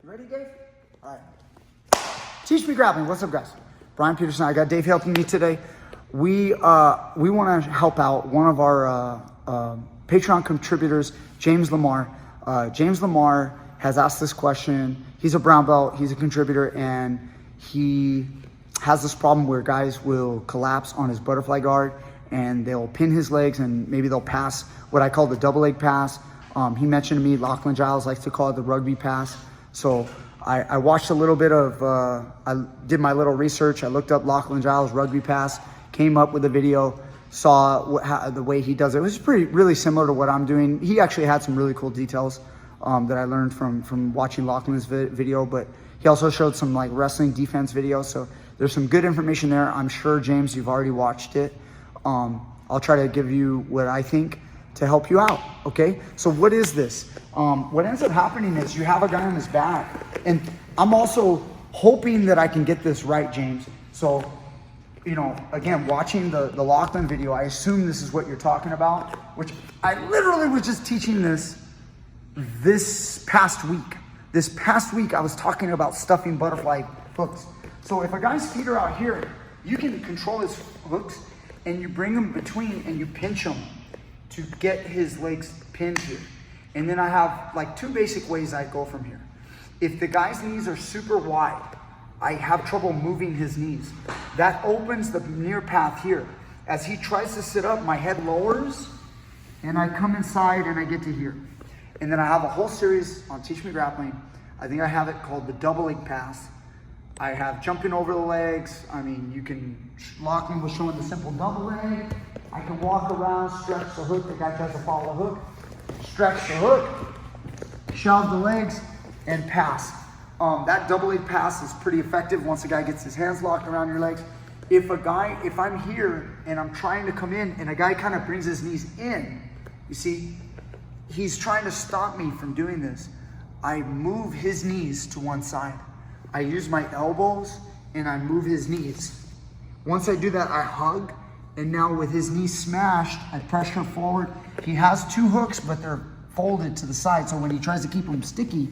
You ready, Dave? All right. Teach Me Grappling. What's up, guys? Brian Peterson. I got Dave helping me today. We want to help out one of our Patreon contributors, James LAMAR. James LAMAR has asked this question. He's a brown belt. He's a contributor, and he has this problem where guys will collapse on his butterfly guard, and they'll pin his legs, and maybe they'll pass what I call the double leg pass. He mentioned to me, Lachlan Giles likes to call it the rugby pass. So I watched a little bit of, I did my little research. I looked up Lachlan Giles rugby pass, came up with a video, saw the way he does it. It was really similar to what I'm doing. He actually had some really cool details that I learned from watching Lachlan's video, but he also showed some like wrestling defense videos. So there's some good information there. I'm sure, James, you've already watched it. I'll try to give you what I think to help you out, okay? So what is this? What ends up happening is you have a guy on his back, and I'm also hoping that I can get this right, James. So, you know, again, watching the Lachlan video, I assume this is what you're talking about, which I literally was just teaching this past week. This past week, I was talking about stuffing butterfly hooks. So if a guy's feet are out here, you can control his hooks, and you bring them between and you pinch them to get his legs pinned here. And then I have like two basic ways I go from here. If the guy's knees are super wide, I have trouble moving his knees. That opens the near path here. As he tries to sit up, my head lowers, and I come inside and I get to here. And then I have a whole series on Teach Me Grappling. I think I have it called the double leg pass. I have jumping over the legs. I mean, you can, Lachlan was showing the simple double leg. I can walk around, stretch the hook. The guy tries to follow the hook. Stretch the hook, shove the legs, and pass. That double leg pass is pretty effective once a guy gets his hands locked around your legs. If I'm here and I'm trying to come in and a guy kind of brings his knees in, you see, he's trying to stop me from doing this. I move his knees to one side. I use my elbows and I move his knees. Once I do that, I hug, and now with his knees smashed, I pressure forward. He has two hooks, but they're folded to the side, so when he tries to keep them sticky,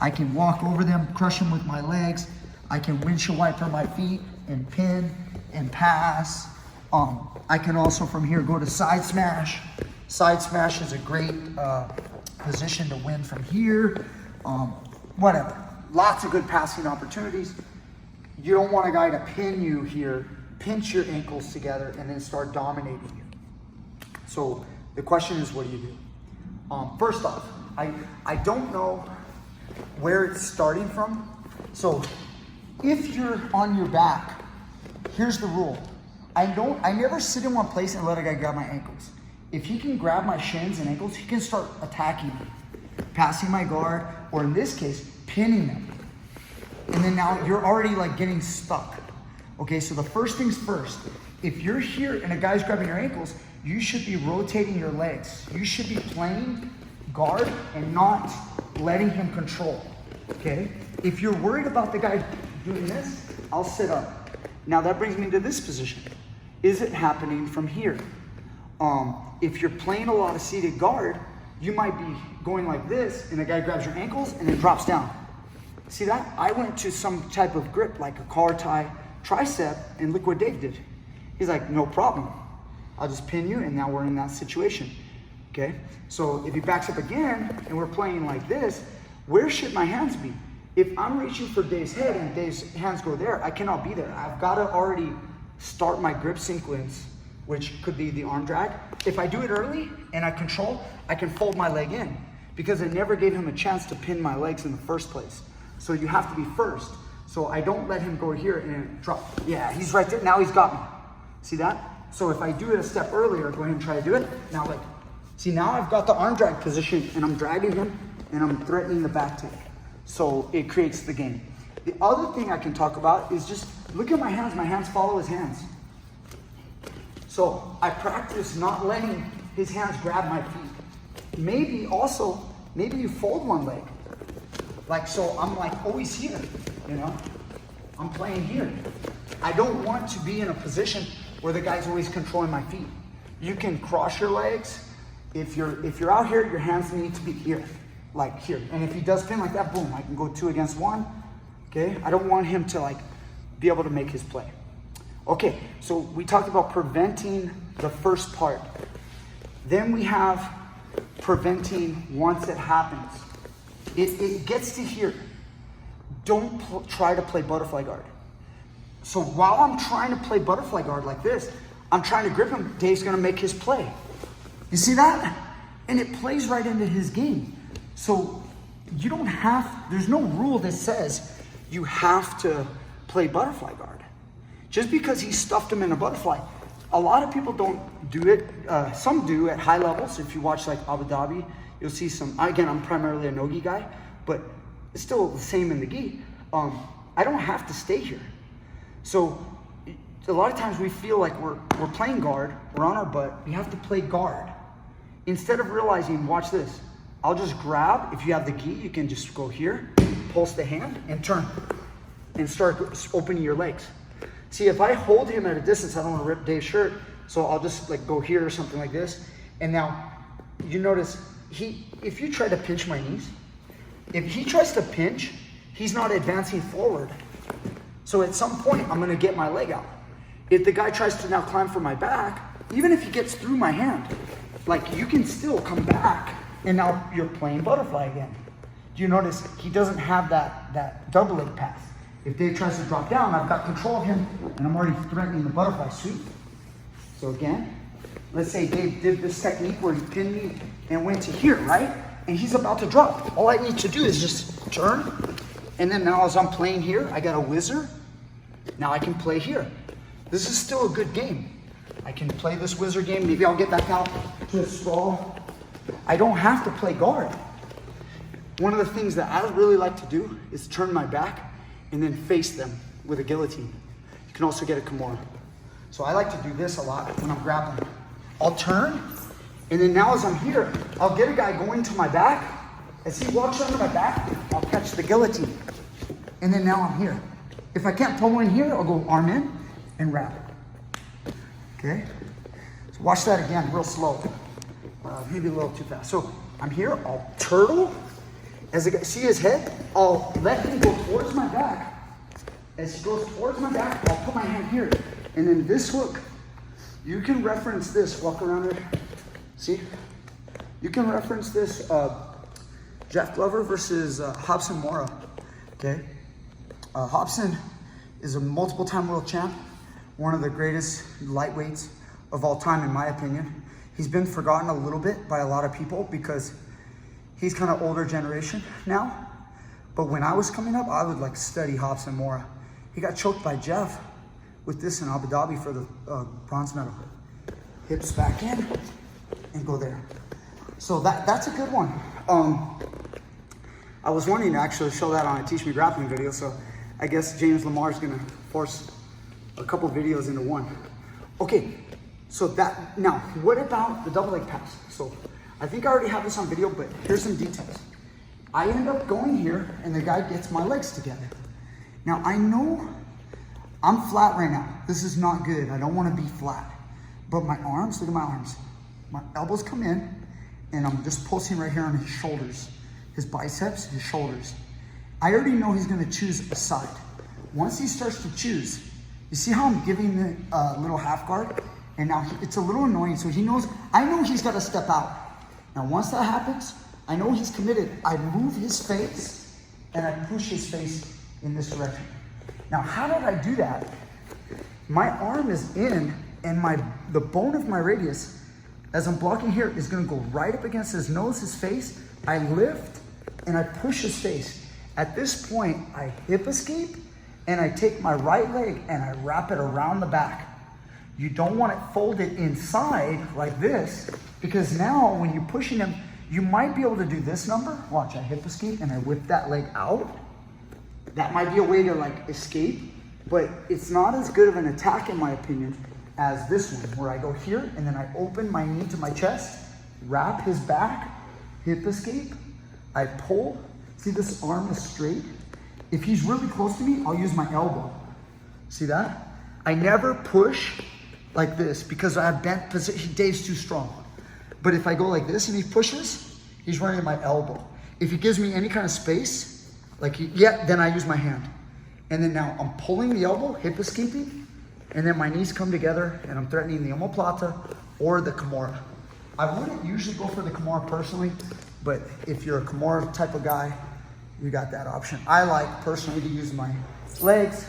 I can walk over them, crush them with my legs. I can windshield wiper my feet and pin and pass. I can also from here go to side smash. Side smash is a great position to win from here. Whatever. Lots of good passing opportunities. You don't want a guy to pin you here, pinch your ankles together, and then start dominating you. So the question is, what do you do? First off, I don't know where it's starting from. So if you're on your back, here's the rule. I never sit in one place and let a guy grab my ankles. If he can grab my shins and ankles, he can start attacking me, passing my guard, or in this case, pinning them. And then now you're already like getting stuck. Okay, so the first things first, if you're here and a guy's grabbing your ankles, you should be rotating your legs. You should be playing guard and not letting him control, okay? If you're worried about the guy doing this, I'll sit up. Now that brings me to this position. Is it happening from here? If you're playing a lot of seated guard, you might be going like this, and the guy grabs your ankles and then drops down. See that? I went to some type of grip, like a car tie, tricep, and look what Dave did. He's like, no problem. I'll just pin you, and now we're in that situation, okay? So if he backs up again, and we're playing like this, where should my hands be? If I'm reaching for Dave's head and Dave's hands go there, I cannot be there. I've got to already start my grip sequence, which could be the arm drag. If I do it early and I control, I can fold my leg in, because I never gave him a chance to pin my legs in the first place. So you have to be first. So I don't let him go here and drop. Yeah, he's right there. Now he's got me. See that? So if I do it a step earlier, go ahead and try to do it. Now like, see, now I've got the arm drag position, and I'm dragging him and I'm threatening the back take. So it creates the game. The other thing I can talk about is just look at my hands. My hands follow his hands. So I practice not letting his hands grab my feet. Maybe you fold one leg. Like, so I'm like always here, you know? I'm playing here. I don't want to be in a position where the guy's always controlling my feet. You can cross your legs. If you're out here, your hands need to be here. like here. And if he does pin like that, boom, I can go 2 against 1. Okay, I don't want him to like be able to make his play. Okay, so we talked about preventing the first part. Then we have preventing once it happens. It gets to here. Don't try to play butterfly guard. So while I'm trying to play butterfly guard like this, I'm trying to grip him, Dave's gonna make his play. You see that? And it plays right into his game. So you don't have, there's no rule that says you have to play butterfly guard. Just because he stuffed him in a butterfly. A lot of people don't do it. Some do at high levels. If you watch like Abu Dhabi, you'll see some, again, I'm primarily a no-gi guy, but it's still the same in the gi. I don't have to stay here. So a lot of times we feel like we're playing guard, we're on our butt, we have to play guard. Instead of realizing, watch this, I'll just grab, if you have the gi, you can just go here, pulse the hand, and turn, and start opening your legs. See, if I hold him at a distance, I don't want to rip Dave's shirt, so I'll just like go here or something like this. And now, you notice, if you try to pinch my knees, if he tries to pinch, he's not advancing forward. So at some point, I'm gonna get my leg out. If the guy tries to now climb for my back, even if he gets through my hand, like you can still come back and now you're playing butterfly again. Do you notice he doesn't have that double leg pass? If Dave tries to drop down, I've got control of him and I'm already threatening the butterfly sweep. So again, let's say Dave did this technique where he pinned me and went to here, right? And he's about to drop. All I need to do is just turn. And then now as I'm playing here, I got a whizzer. Now I can play here. This is still a good game. I can play this whizzer game. Maybe I'll get back out to a sprawl. I don't have to play guard. One of the things that I really like to do is turn my back and then face them with a guillotine. You can also get a Kimura. So I like to do this a lot when I'm grappling. I'll turn, and then now as I'm here, I'll get a guy going to my back. As he walks under my back, I'll catch the guillotine. And then now I'm here. If I can't pull in here, I'll go arm in and wrap. Okay? So watch that again, real slow. Maybe a little too fast. So I'm here, I'll turtle. As I see his head, I'll let him go towards my back. As he goes towards my back, I'll put my hand here. And then this hook, you can reference this, walk around it. See? You can reference this Jeff Glover versus Robson Mora. Okay? Robson is a multiple-time world champ, one of the greatest lightweights of all time, in my opinion. He's been forgotten a little bit by a lot of people because he's kind of older generation now. But when I was coming up, I would like study Robson Mora. He got choked by Jeff with this in Abu Dhabi for the bronze medal. Hips back in and go there. So that's a good one. I was wanting to actually show that on a Teach Me Grappling video, so I guess James LAMAR is gonna force a couple videos into one. Okay, so that, now, what about the double leg pass? So I think I already have this on video, but here's some details. I end up going here and the guy gets my legs together. Now I know I'm flat right now. This is not good. I don't wanna be flat. But my arms, look at my arms. My elbows come in and I'm just pulsing right here on his shoulders. His biceps, his shoulders. I already know he's gonna choose a side. Once he starts to choose, you see how I'm giving the little half guard? And now it's a little annoying, so he knows, I know he's gotta step out. Now once that happens, I know he's committed. I move his face and I push his face in this direction. Now how did I do that? My arm is in and the bone of my radius, as I'm blocking here, is gonna go right up against his nose, his face. I lift and I push his face. At this point, I hip escape and I take my right leg and I wrap it around the back. You don't want it folded inside like this, because now when you're pushing him, you might be able to do this number. Watch, I hip escape and I whip that leg out. That might be a way to like escape, but it's not as good of an attack in my opinion as this one, where I go here and then I open my knee to my chest, wrap his back, hip escape, I pull. See, this arm is straight. If he's really close to me, I'll use my elbow. See that? I never push like this because I have bent position. Dave's too strong. But if I go like this and he pushes, he's running my elbow. If he gives me any kind of space, then I use my hand. And then now I'm pulling the elbow, hip escaping, and then my knees come together and I'm threatening the omoplata or the Kimura. I wouldn't usually go for the Kimura personally, but if you're a Kimura type of guy, you got that option. I like personally to use my legs.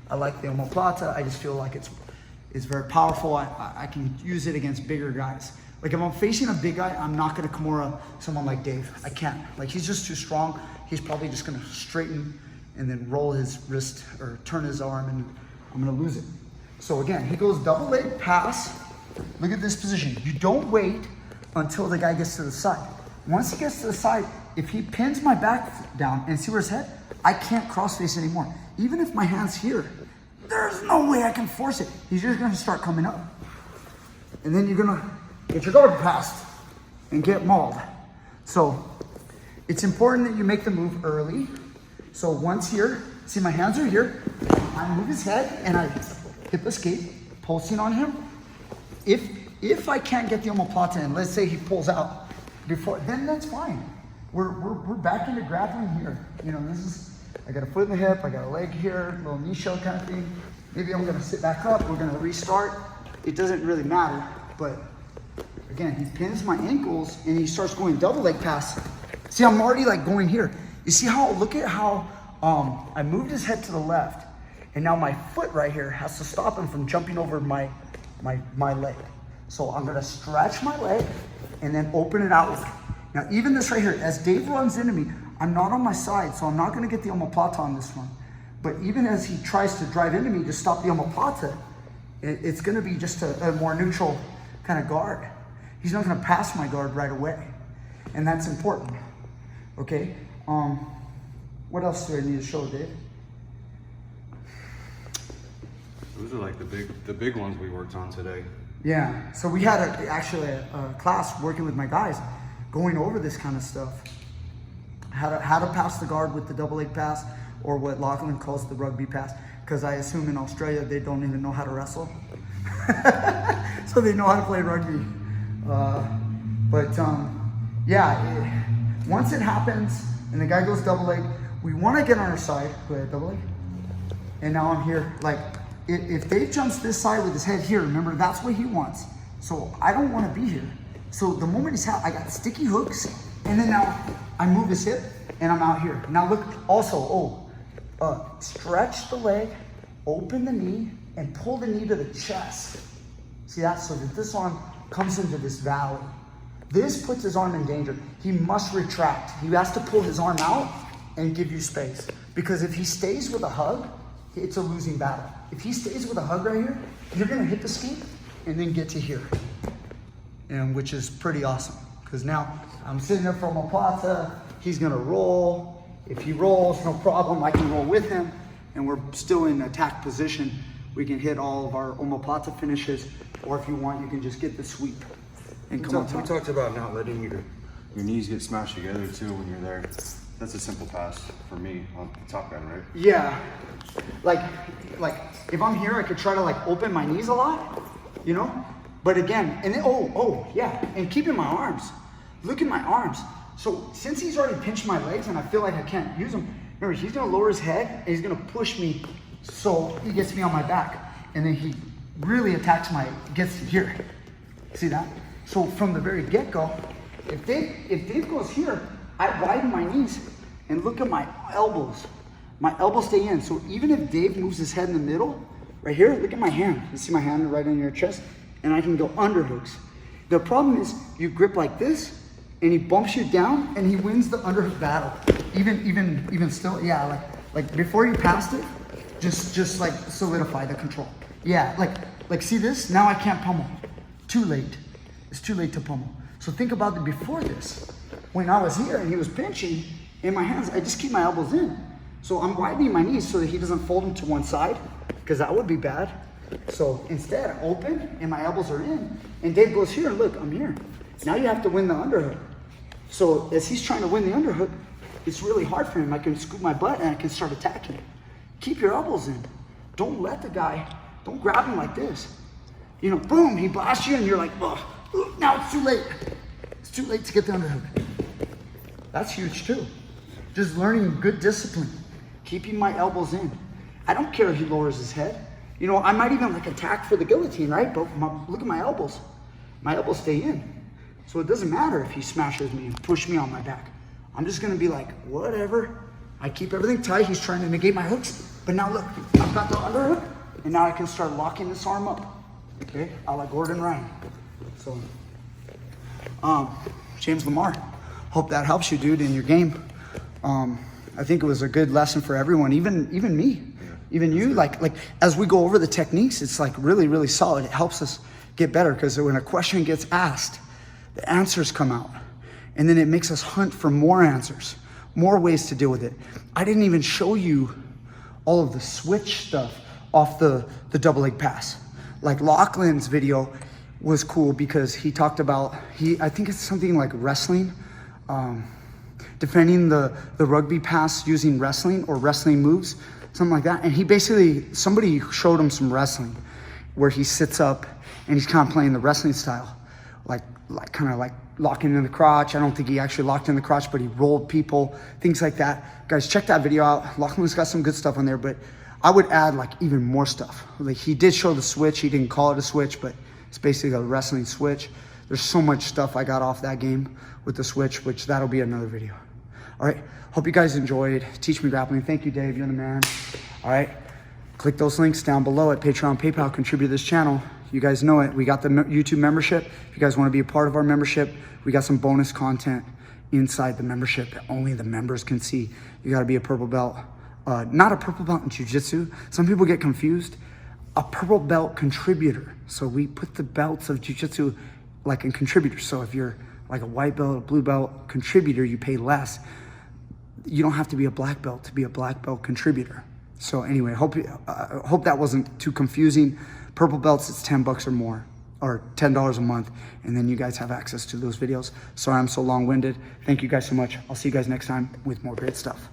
I like the omoplata. I just feel like it's very powerful. I can use it against bigger guys. Like if I'm facing a big guy, I'm not gonna Kimura someone like Dave. I can't. Like he's just too strong. He's probably just gonna straighten and then roll his wrist or turn his arm and I'm gonna lose it. So again, he goes double leg pass. Look at this position. You don't wait until the guy gets to the side. Once he gets to the side, if he pins my back down and see where his head, I can't cross face anymore. Even if my hand's here, there's no way I can force it. He's just gonna start coming up. And then you're gonna get your guard passed and get mauled. So it's important that you make the move early. So once here, see my hands are here, I move his head and I hip escape, pulsing on him. If I can't get the omoplata in, let's say he pulls out before, then that's fine. We're back into grappling here. You know, I got a foot in the hip, I got a leg here, little knee shell kind of thing. Maybe I'm gonna sit back up, we're gonna restart. It doesn't really matter, but again, he pins my ankles and he starts going double leg pass. See, I'm already like going here. You see how, look at how I moved his head to the left and now my foot right here has to stop him from jumping over my leg. So I'm gonna stretch my leg and then open it outward. Now even this right here, as Dave runs into me, I'm not on my side, so I'm not gonna get the omoplata on this one. But even as he tries to drive into me to stop the omoplata, it's gonna be just a more neutral kind of guard. He's not gonna pass my guard right away. And that's important, okay? What else do I need to show, Dave? Those are like the big ones we worked on today. Yeah, so we had actually a class working with my guys going over this kind of stuff. How to pass the guard with the double leg pass, or what Lachlan calls the rugby pass, because I assume in Australia they don't even know how to wrestle. So they know how to play rugby. Once it happens and the guy goes double leg, we want to get on our side. Go ahead, double leg. And now I'm here. Like, if Dave jumps this side with his head here, remember, that's what he wants. So I don't want to be here. So the moment he's out, I got sticky hooks, and then now I move his hip, and I'm out here. Now look, also, stretch the leg, open the knee, and pull the knee to the chest. See that? So that this arm comes into this valley. This puts his arm in danger. He must retract. He has to pull his arm out and give you space. Because if he stays with a hug, it's a losing battle. If he stays with a hug right here, you're gonna hip escape and then get to here. And which is pretty awesome. Because now I'm sitting there for omoplata, he's gonna roll. If he rolls, no problem, I can roll with him. And we're still in attack position. We can hit all of our omoplata finishes, or if you want, you can just get the sweep. And We talked about not letting your knees get smashed together too when you're there. That's a simple pass for me on the top end, right? Yeah, like if I'm here, I could try to like open my knees a lot, you know? But again, and then, yeah, and keeping my arms. Look at my arms. So since he's already pinched my legs and I feel like I can't use them, remember, he's gonna lower his head and he's gonna push me so he gets me on my back. And then he really attacks gets here. See that? So from the very get-go, if Dave goes here, I widen my knees and look at my elbows. My elbows stay in. So even if Dave moves his head in the middle, right here, look at my hand. You see my hand right on your chest? And I can go underhooks. The problem is you grip like this and he bumps you down and he wins the underhook battle. Even still, yeah, like before you passed it, just like solidify the control. Yeah, like see this? Now I can't pummel. Too late. It's too late to pummel. So think about before this. When I was here and he was pinching in my hands, I just keep my elbows in. So I'm widening my knees so that he doesn't fold them to one side, because that would be bad. So instead, I open and my elbows are in. And Dave goes here, and look, I'm here. Now you have to win the underhook. So as he's trying to win the underhook, it's really hard for him. I can scoop my butt and I can start attacking. Keep your elbows in. Don't let the guy, don't grab him like this. You know, boom, he blasts you and you're like, oh, now it's too late. It's too late to get the underhook. That's huge too. Just learning good discipline, keeping my elbows in. I don't care if he lowers his head. You know, I might even like attack for the guillotine, right? But look at my elbows. My elbows stay in. So it doesn't matter if he smashes me and pushes me on my back. I'm just gonna be like, whatever. I keep everything tight. He's trying to negate my hooks. But now look, I've got the underhook, and now I can start locking this arm up. Okay, a la Gordon Ryan. So, James LAMAR, hope that helps you, dude, in your game. I think it was a good lesson for everyone, even me, even you. Like as we go over the techniques, it's like really, really solid. It helps us get better because when a question gets asked, the answers come out, and then it makes us hunt for more answers, more ways to deal with it. I didn't even show you all of the switch stuff off the double leg pass. Like Lachlan's video was cool because he talked about, I think it's something like wrestling, defending the rugby pass using wrestling or wrestling moves, something like that. And he basically, somebody showed him some wrestling where he sits up and he's kind of playing the wrestling style, like kind of like locking in the crotch. I don't think he actually locked in the crotch, but he rolled people, things like that. Guys, check that video out. Lachlan's got some good stuff on there, but I would add like even more stuff. Like he did show the switch. He didn't call it a switch, but it's basically a wrestling switch. There's so much stuff I got off that game with the switch, which that'll be another video. All right, hope you guys enjoyed Teach Me Grappling. Thank you, Dave, you're the man. All right, click those links down below at Patreon, PayPal, contribute to this channel. You guys know it. We got the YouTube membership. If you guys want to be a part of our membership, we got some bonus content inside the membership that only the members can see. You got to be a purple belt. Not a purple belt in jiu-jitsu. Some people get confused. A purple belt contributor. So we put the belts of jiu-jitsu like in contributors. So if you're like a white belt, a blue belt contributor, you pay less. You don't have to be a black belt to be a black belt contributor. So anyway, hope that wasn't too confusing. Purple belts, it's $10 or more, or $10 a month, and then you guys have access to those videos. Sorry I'm so long-winded. Thank you guys so much. I'll see you guys next time with more great stuff.